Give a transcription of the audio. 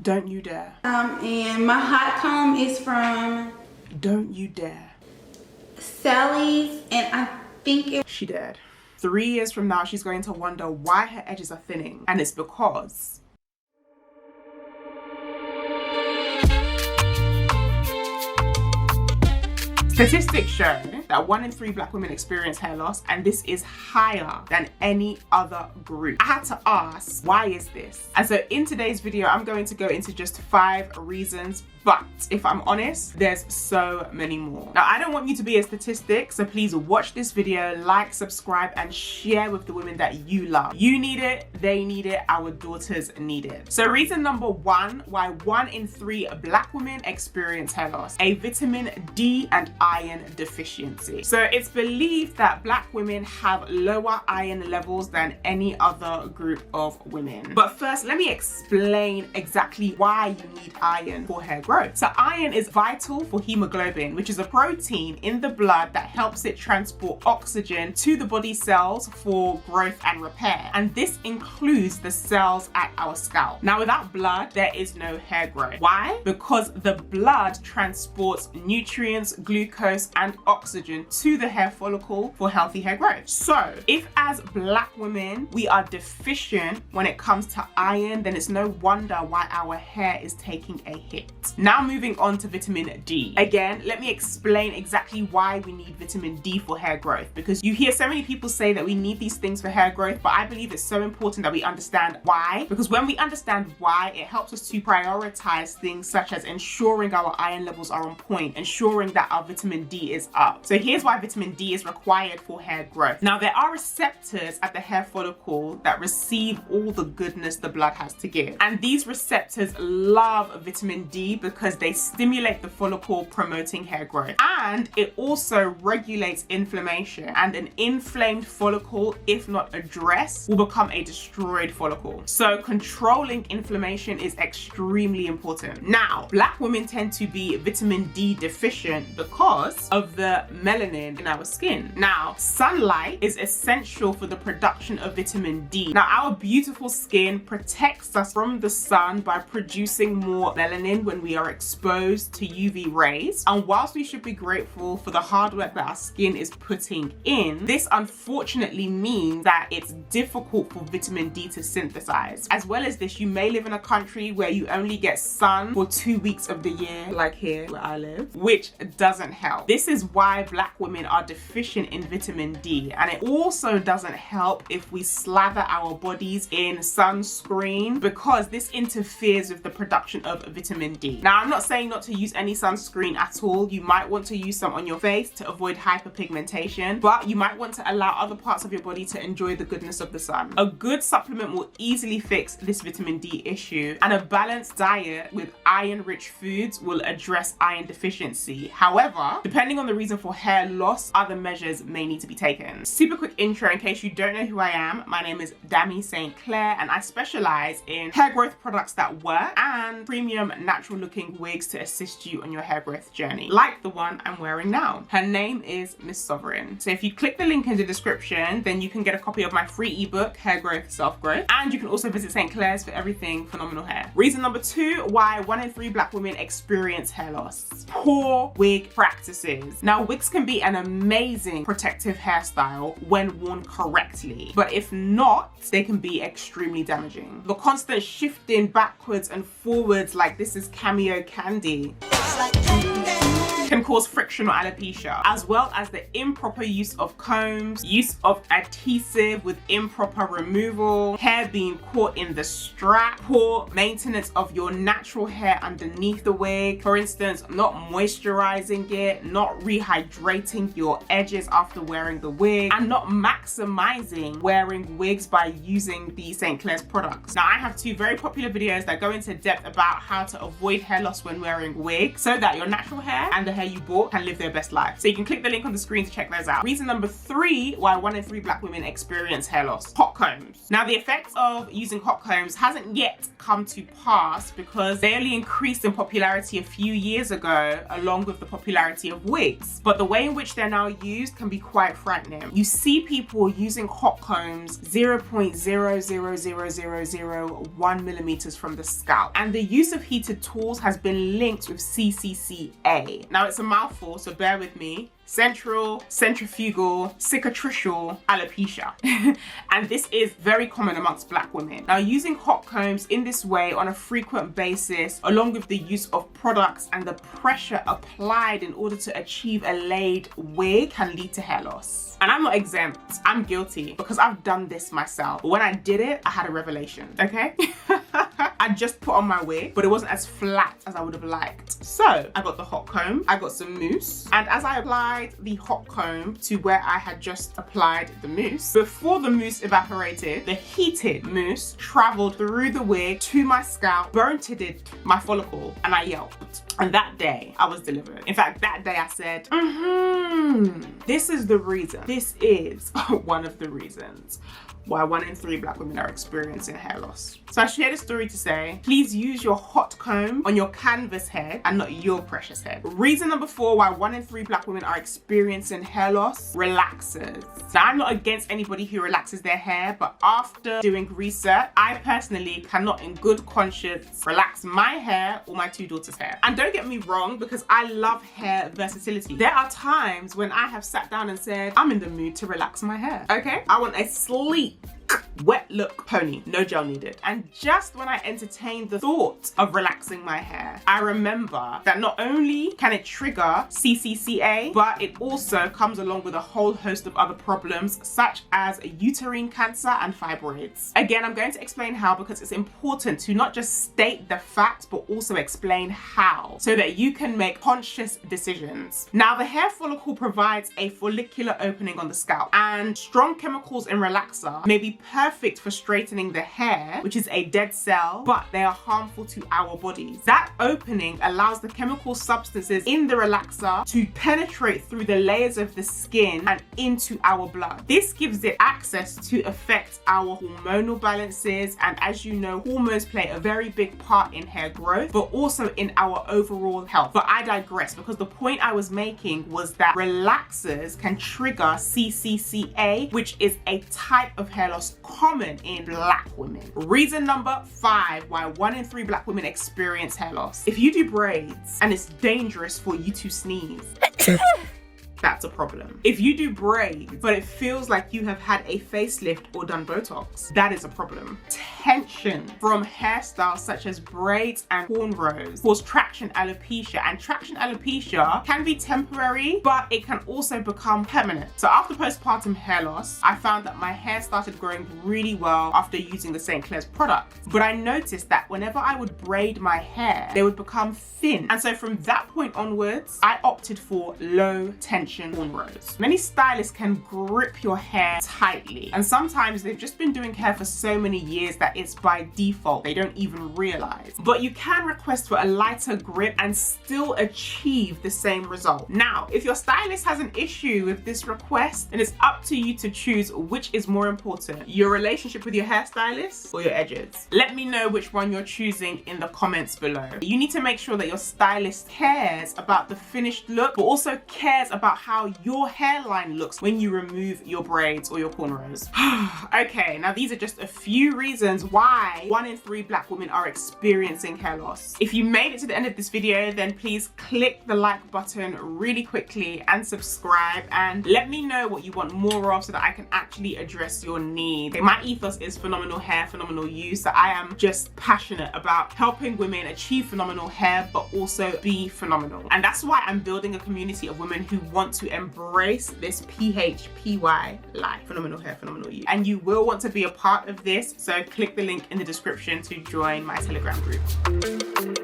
Don't you dare. And my hot comb is from Don't you dare. Sally's, and I think She dared. 3 years from now, she's going to wonder why her edges are thinning. And it's because statistics show that 1 in 3 Black women experience hair loss, and this is higher than any other group. I had to ask, why is this? And so in today's video, I'm going to go into just 5 reasons, but if I'm honest, there's so many more. Now, I don't want you to be a statistic, so please watch this video, like, subscribe, and share with the women that you love. You need it, they need it, our daughters need it. So reason number 1, why 1 in 3 Black women experience hair loss: a vitamin D and iron deficiency. So it's believed that Black women have lower iron levels than any other group of women. But first, let me explain exactly why you need iron for hair growth. So iron is vital for hemoglobin, which is a protein in the blood that helps it transport oxygen to the body cells for growth and repair. And this includes the cells at our scalp. Now, without blood, there is no hair growth. Why? Because the blood transports nutrients, glucose, and oxygen to the hair follicle for healthy hair growth. So if as Black women, we are deficient when it comes to iron, then it's no wonder why our hair is taking a hit. Now moving on to vitamin D. Again, let me explain exactly why we need vitamin D for hair growth, because you hear so many people say that we need these things for hair growth, but I believe it's so important that we understand why, because when we understand why, it helps us to prioritize things such as ensuring our iron levels are on point, ensuring that our vitamin D is up. So here's why vitamin D is required for hair growth. Now, there are receptors at the hair follicle that receive all the goodness the blood has to give. And these receptors love vitamin D because they stimulate the follicle, promoting hair growth. And it also regulates inflammation. And an inflamed follicle, if not addressed, will become a destroyed follicle. So controlling inflammation is extremely important. Now, Black women tend to be vitamin D deficient because of the melanin in our skin. Now, sunlight is essential for the production of vitamin D. Now, our beautiful skin protects us from the sun by producing more melanin when we are exposed to UV rays. And whilst we should be grateful for the hard work that our skin is putting in, this unfortunately means that it's difficult for vitamin D to synthesize. As well as this, you may live in a country where you only get sun for 2 weeks of the year, like here where I live, which doesn't help. This is why Black women are deficient in vitamin D. And it also doesn't help if we slather our bodies in sunscreen, because this interferes with the production of vitamin D. Now, I'm not saying not to use any sunscreen at all. You might want to use some on your face to avoid hyperpigmentation, but you might want to allow other parts of your body to enjoy the goodness of the sun. A good supplement will easily fix this vitamin D issue, and a balanced diet with iron-rich foods will address iron deficiency. However, depending on the reason for hair loss, other measures may need to be taken. Super quick intro in case you don't know who I am. My name is Dami St. Clair, and I specialize in hair growth products that work and premium natural looking wigs to assist you on your hair growth journey, like the one I'm wearing now. Her name is Miss Sovereign. So if you click the link in the description, then you can get a copy of my free ebook, Hair Growth, Self-Growth, and you can also visit St. Clair's for everything phenomenal hair. Reason number 2, why 1 in 3 Black women experience hair loss: poor wig practices. Now, wigs can be an amazing protective hairstyle when worn correctly, but if not, they can be extremely damaging. The constant shifting backwards and forwards like this is cameo candy can cause friction or alopecia, as well as the improper use of combs, use of adhesive with improper removal, hair being caught in the strap, poor maintenance of your natural hair underneath the wig, for instance, not moisturizing it, not rehydrating your edges after wearing the wig, and not maximizing wearing wigs by using the St. Clair's products. Now, I have 2 very popular videos that go into depth about how to avoid hair loss when wearing wigs so that your natural hair and the hair hair you bought can live their best life. So you can click the link on the screen to check those out. Reason number 3 why 1 in 3 black women experience hair loss: hot combs. Now, the effects of using hot combs hasn't yet come to pass because they only increased in popularity a few years ago along with the popularity of wigs. But the way in which they're now used can be quite frightening. You see people using hot combs 0.0000001 millimeters from the scalp. And the use of heated tools has been linked with CCCA. Now, it's a mouthful, so bear with me. Central, centrifugal, cicatricial alopecia. And this is very common amongst black women. Now, using hot combs in this way on a frequent basis, along with the use of products and the pressure applied in order to achieve a laid wig, can lead to hair loss. And I'm not exempt, I'm guilty because I've done this myself. But when I did it, I had a revelation, okay? I just put on my wig, but it wasn't as flat as I would have liked. So I got the hot comb, I got some mousse, and as I applied the hot comb to where I had just applied the mousse, before the mousse evaporated, the heated mousse traveled through the wig to my scalp, burnt it my follicle, and I yelped. And that day I was delivered. In fact, that day I said, this is the reason. This is one of the reasons why 1 in 3 black women are experiencing hair loss. So I shared a story to say, please use your hot comb on your canvas head and not your precious head. Reason number 4 why 1 in 3 black women are experiencing hair loss: relaxers. Now, I'm not against anybody who relaxes their hair, but after doing research, I personally cannot in good conscience relax my hair or my 2 daughters' hair. And don't get me wrong, because I love hair versatility. There are times when I have sat down and said, I'm in the mood to relax my hair, okay? I want a sleek, wet look pony, no gel needed. And just when I entertained the thought of relaxing my hair, I remember that not only can it trigger CCCA, but it also comes along with a whole host of other problems such as uterine cancer and fibroids. Again, I'm going to explain how because it's important to not just state the fact, but also explain how so that you can make conscious decisions. Now, the hair follicle provides a follicular opening on the scalp, and strong chemicals in relaxer may be perfect for straightening the hair, which is a dead cell, but they are harmful to our bodies. That opening allows the chemical substances in the relaxer to penetrate through the layers of the skin and into our blood. This gives it access to affect our hormonal balances, and as you know, hormones play a very big part in hair growth, but also in our overall health. But I digress, because the point I was making was that relaxers can trigger CCCA, which is a type of hair loss common in black women. Reason number 5 why 1 in 3 black women experience hair loss: if you do braids and it's dangerous for you to sneeze, that's a problem. If you do braids, but it feels like you have had a facelift or done Botox, that is a problem. Tension from hairstyles such as braids and cornrows cause traction alopecia, and traction alopecia can be temporary, but it can also become permanent. So after postpartum hair loss, I found that my hair started growing really well after using the St. Clair's product. But I noticed that whenever I would braid my hair, they would become thin. And so from that point onwards, I opted for low tension cornrows. Many stylists can grip your hair tightly, and sometimes they've just been doing hair for so many years that it's by default, they don't even realize. But you can request for a lighter grip and still achieve the same result. Now, if your stylist has an issue with this request, then it's up to you to choose which is more important, your relationship with your hairstylist or your edges. Let me know which one you're choosing in the comments below. You need to make sure that your stylist cares about the finished look, but also cares about how your hairline looks when you remove your braids or your cornrows. Okay, now these are just a few reasons why 1 in 3 black women are experiencing hair loss. If you made it to the end of this video, then please click the like button really quickly and subscribe, and let me know what you want more of so that I can actually address your needs. Okay, my ethos is phenomenal hair, phenomenal you, so I am just passionate about helping women achieve phenomenal hair but also be phenomenal. And that's why I'm building a community of women who want to embrace this PHPY life, phenomenal hair, phenomenal you. And you will want to be a part of this, so click the link in the description to join my Telegram group.